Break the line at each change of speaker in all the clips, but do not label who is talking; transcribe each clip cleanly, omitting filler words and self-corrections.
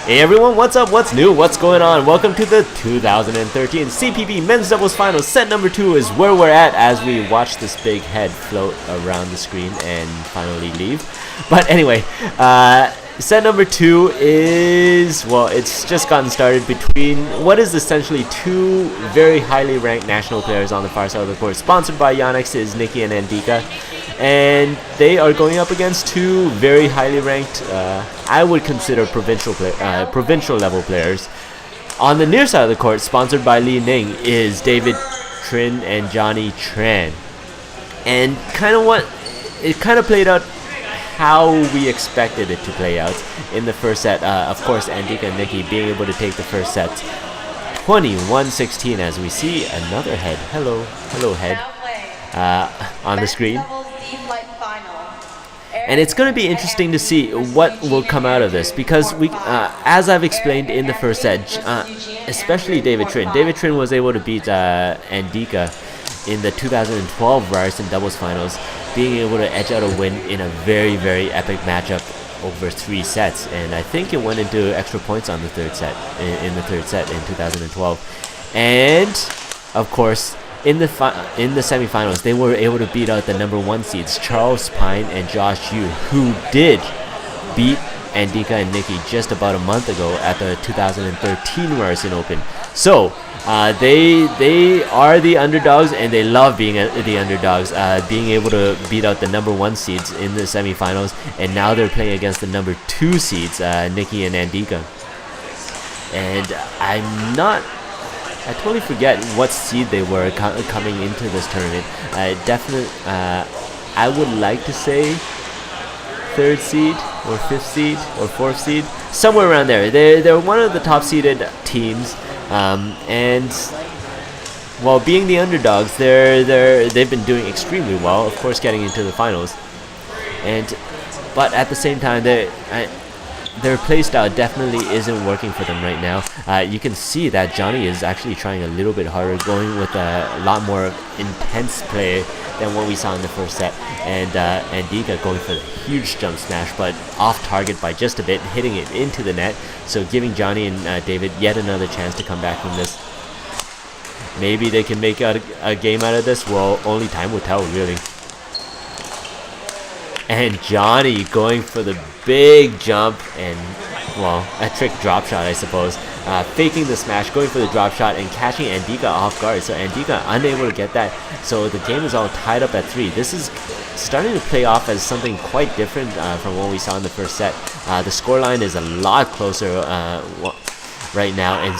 Hey everyone, what's up, what's new, what's going on? Welcome to the 2013 CPB Men's Doubles Finals. Set number 2 is where we're at as we watch this big head float around the screen and finally leave. But anyway, set number 2 is, well, it's just gotten started between what is essentially two very highly ranked national players on the far side of the court. Sponsored by Yonex is Nicky and Andika. And they are going up against two very highly ranked, I would consider provincial level players. On the near side of the court, sponsored by Li Ning, is David Trinh and Johnny Tran. And it kind of played out how we expected it to play out in the first set. Of course, Andika and Nicky being able to take the first set 21-16 as we see another head. Hello head on the screen. And it's going to be interesting to see what will come out of this because as I've explained in the first set, especially David Tran. David Tran was able to beat Andika in the 2012 Ryerson doubles finals, being able to edge out a win in a very, very epic matchup over 3 sets. And I think it went into extra points on the third set in 2012. And of course, in the semifinals, they were able to beat out the number 1 seeds, Charles Pine and Josh Yu, who did beat Andika and Nicky just about a month ago at the 2013 Ryerson Open. So they are the underdogs, and they love being the underdogs, being able to beat out the number 1 seeds in the semifinals, and now they're playing against the number 2 seeds, Nicky and Andika. And I totally forget what seed they were coming into this tournament. I would like to say 3rd seed or 5th seed or 4th seed, somewhere around there. They're one of the top seeded teams, and while being the underdogs, they've been doing extremely well. Of course, getting into the finals, but at the same time, their playstyle definitely isn't working for them right now. You can see that Johnny is actually trying a little bit harder, going with a lot more intense play than what we saw in the first set. And Andika going for the huge jump smash, but off target by just a bit, hitting it into the net. So giving Johnny and David yet another chance to come back from this. Maybe they can make a game out of this. Well, only time will tell, really. And Johnny going for the big jump and, well, a trick drop shot, I suppose. Faking the smash, going for the drop shot, and catching Andika off guard. So Andika unable to get that. So the game is all tied up at 3. This is starting to play off as something quite different from what we saw in the first set. The scoreline is a lot closer right now, and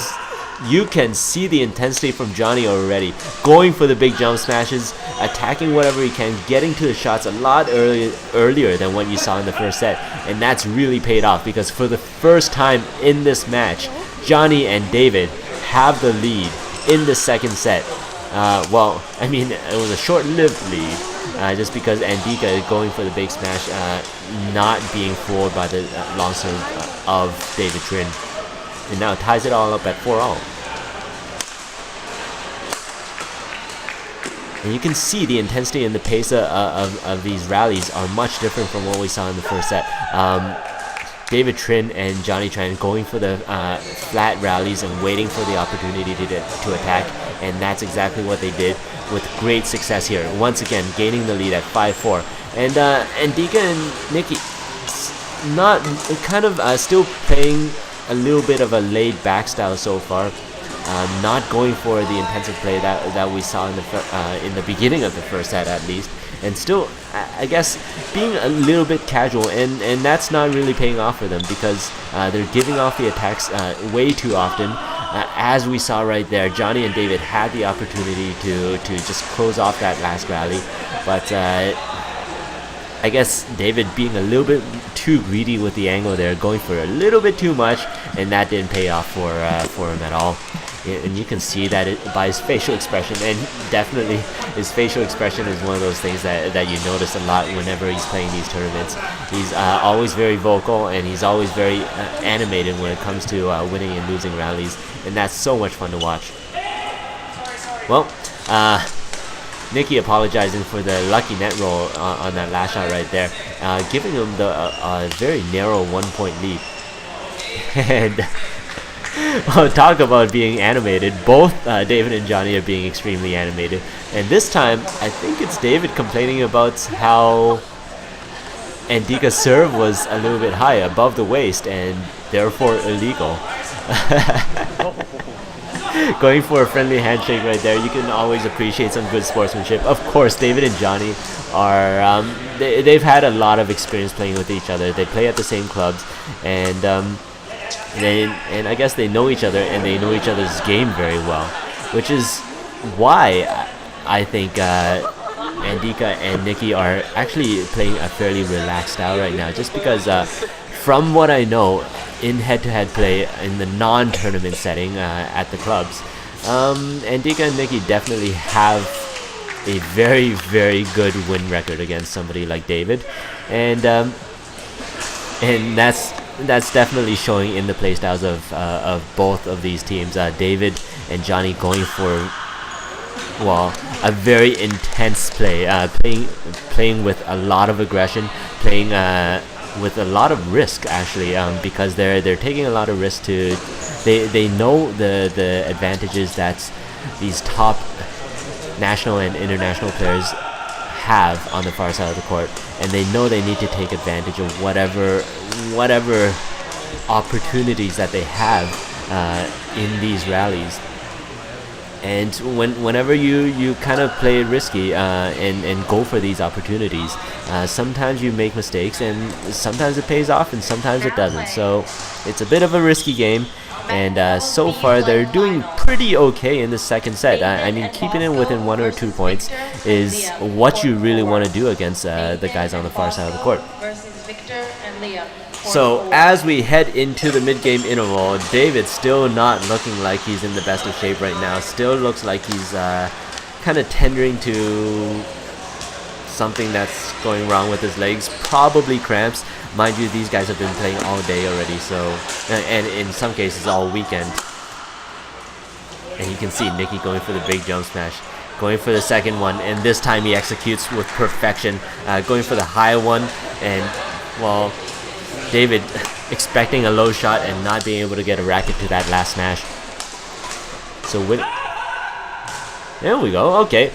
you can see the intensity from Johnny already. Going for the big jump smashes, attacking whatever he can, getting to the shots a lot earlier than what you saw in the first set. And that's really paid off because for the first time in this match, Johnny and David have the lead in the second set. Well, I mean, it was a short-lived lead just because Andika is going for the big smash, not being fooled by the long serve of David Tran. And now ties it all up at 4-all. And you can see the intensity and the pace of these rallies are much different from what we saw in the first set. David Tran and Johnny Tran going for the flat rallies and waiting for the opportunity to attack. And that's exactly what they did with great success here. Once again, gaining the lead at 5-4. And Andika and Nicky still playing a little bit of a laid-back style so far, not going for the intensive play that we saw in the beginning of the first set at least, and still, I guess, being a little bit casual, and that's not really paying off for them because they're giving off the attacks way too often. As we saw right there, Johnny and David had the opportunity to just close off that last rally, but I guess David being a little bit too greedy with the angle there, going for a little bit too much, and that didn't pay off for him at all. And you can see that by his facial expression, and definitely his facial expression is one of those things that you notice a lot whenever he's playing these tournaments. He's always very vocal, and he's always very animated when it comes to winning and losing rallies, and that's so much fun to watch. Well, Nicky apologizing for the lucky net roll on that last shot right there, giving him the very narrow 1-point lead. And well, talk about being animated. Both David and Johnny are being extremely animated. And this time, I think it's David complaining about how Andika's serve was a little bit high, above the waist, and therefore illegal. Going for a friendly handshake right there. You can always appreciate some good sportsmanship. Of course, David and Johnny are they've had a lot of experience playing with each other. They play at the same clubs, and I guess they know each other, and they know each other's game very well, which is why I think Andika and Nicky are actually playing a fairly relaxed style right now, just because from what I know in head-to-head play in the non-tournament setting at the clubs, Andika and Nicky definitely have a very, very good win record against somebody like David, and that's definitely showing in the playstyles of both of these teams. David and Johnny going for, well, a very intense play, playing with a lot of aggression, playing with a lot of risk actually, because they're taking a lot of risk to. They know the advantages that these top national and international players have on the far side of the court, and they know they need to take advantage of whatever opportunities that they have in these rallies. And whenever you kind of play risky and go for these opportunities, sometimes you make mistakes, and sometimes it pays off, and sometimes it doesn't. So it's a bit of a risky game, and so far they're doing pretty okay in the second set. I mean, keeping it within 1 or 2 points is what you really want to do against the guys on the far side of the court. So as we head into the mid-game interval, David's still not looking like he's in the best of shape right now. Still looks like he's kind of tendering to something that's going wrong with his legs. Probably cramps. Mind you, these guys have been playing all day already, so, and in some cases all weekend. And you can see Nicky going for the big jump smash, going for the second one, and this time he executes with perfection, going for the high one, and, well, David expecting a low shot and not being able to get a racket to that last smash. So with, there we go. Okay,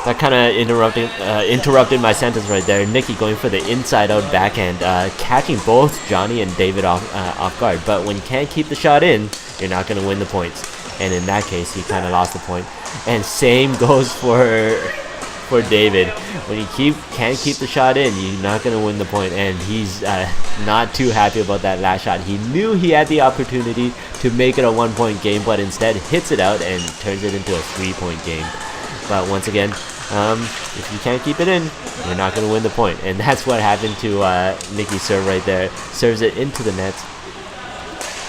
that kind of interrupted my sentence right there. Nicky going for the inside-out backhand, catching both Johnny and David off guard. But when you can't keep the shot in, you're not going to win the points. And in that case, he kind of lost the point. And same goes for David. When you can't keep the shot in, you're not going to win the point, and he's not too happy about that last shot. He knew he had the opportunity to make it a 1-point game, but instead hits it out and turns it into a 3-point game. But once again, if you can't keep it in, you're not going to win the point, and that's what happened to Nicky's serve right there. Serves it into the net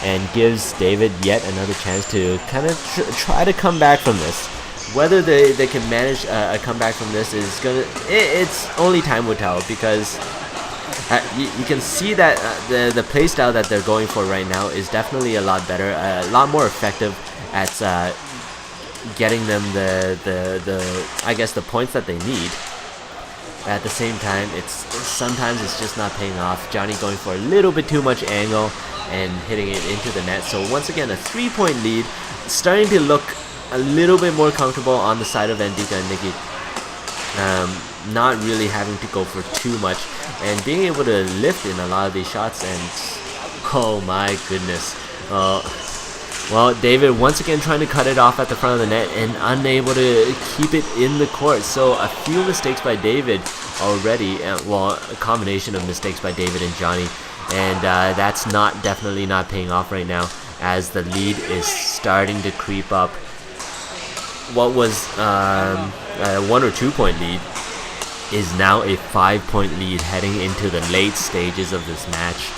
and gives David yet another chance to kind of try to come back from this. Whether they can manage a comeback from this is it's only time will tell, because you can see that the play style that they're going for right now is definitely a lot better, a lot more effective at getting them the I guess the points that they need. At the same time, sometimes it's just not paying off. Johnny going for a little bit too much angle and hitting it into the net. So once again, a 3-point lead, starting to look a little bit more comfortable on the side of Andika and Nicky. Not really having to go for too much and being able to lift in a lot of these shots, and oh my goodness. Well, David once again trying to cut it off at the front of the net and unable to keep it in the court. So a few mistakes by David already, well, a combination of mistakes by David and Johnny, and that's definitely not paying off right now, as the lead is starting to creep up. What was a 1 or 2 point lead is now a 5-point lead heading into the late stages of this match.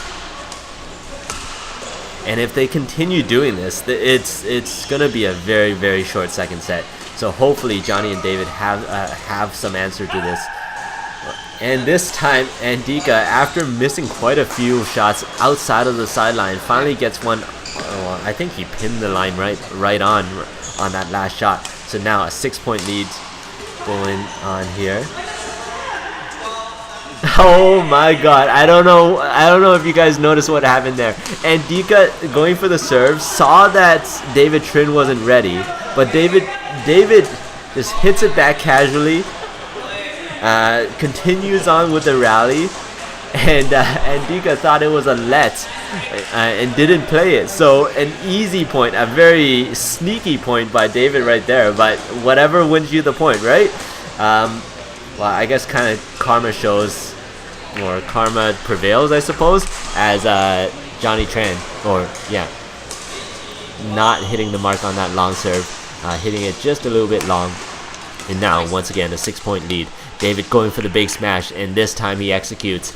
And if they continue doing this, it's gonna be a very, very short second set. So hopefully Johnny and David have some answer to this. And this time, Andika, after missing quite a few shots outside of the sideline, finally gets one. Oh, I think he pinned the line right on that last shot. So now a 6-point lead going on here. Oh my god, I don't know if you guys noticed what happened there. Andika going for the serve, saw that David Trin wasn't ready, but David just hits it back casually, continues on with the rally, and Andika thought it was a let and didn't play it. So an easy point, a very sneaky point by David right there, but whatever wins you the point, right? Well, I guess kind of karma shows, or karma prevails, I suppose, as Johnny Tran, or yeah, not hitting the mark on that long serve, hitting it just a little bit long. And now, once again, a 6-point lead. David going for the big smash, and this time he executes.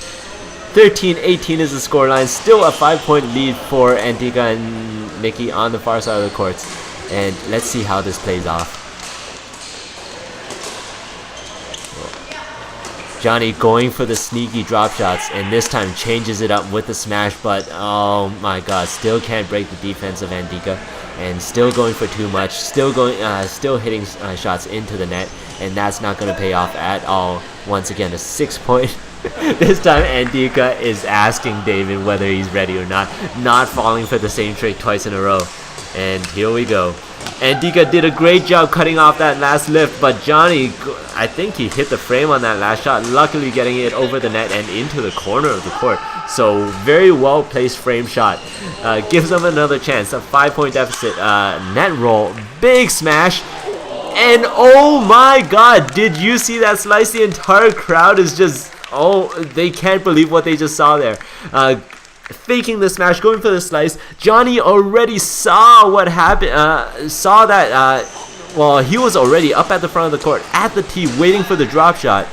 13-18 is the scoreline. Still a 5-point lead for Andika and Nicky on the far side of the courts. And let's see how this plays off. Johnny going for the sneaky drop shots, and this time changes it up with the smash, but oh my god, still can't break the defense of Andika, and still going for too much, still hitting shots into the net, and that's not going to pay off at all. Once again, a 6-point. This time Andika is asking David whether he's ready or not falling for the same trick twice in a row. And here we go. Andika did a great job cutting off that last lift, but Johnny, I think he hit the frame on that last shot, luckily getting it over the net and into the corner of the court. So very well placed frame shot. Gives them another chance. A 5-point deficit. Net roll. Big smash. And oh my god, did you see that slice? The entire crowd is just, oh, they can't believe what they just saw there. Faking the smash, going for the slice. Johnny already saw what happened, saw that, well, he was already up at the front of the court, at the tee, waiting for the drop shot.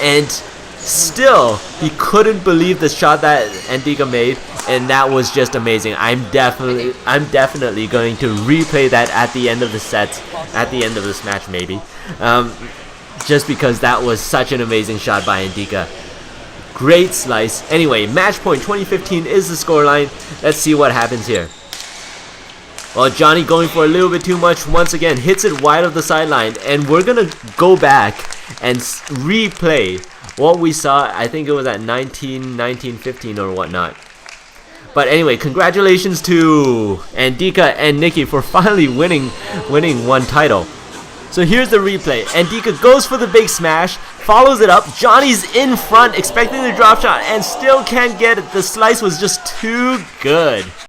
And still, he couldn't believe the shot that Andika made, and that was just amazing. I'm definitely going to replay that at the end of the set, at the end of this match maybe. Just because that was such an amazing shot by Andika. Great slice. Anyway, match point 2015 is the scoreline. Let's see what happens here. Well, Johnny going for a little bit too much once again, hits it wide of the sideline, and we're gonna go back and replay what we saw. I think it was at 19-15 or whatnot. But anyway, congratulations to Andika and Nicky for finally winning one title. So here's the replay. Andika goes for the big smash, follows it up. Johnny's in front, expecting the drop shot, and still can't get it. The slice was just too good.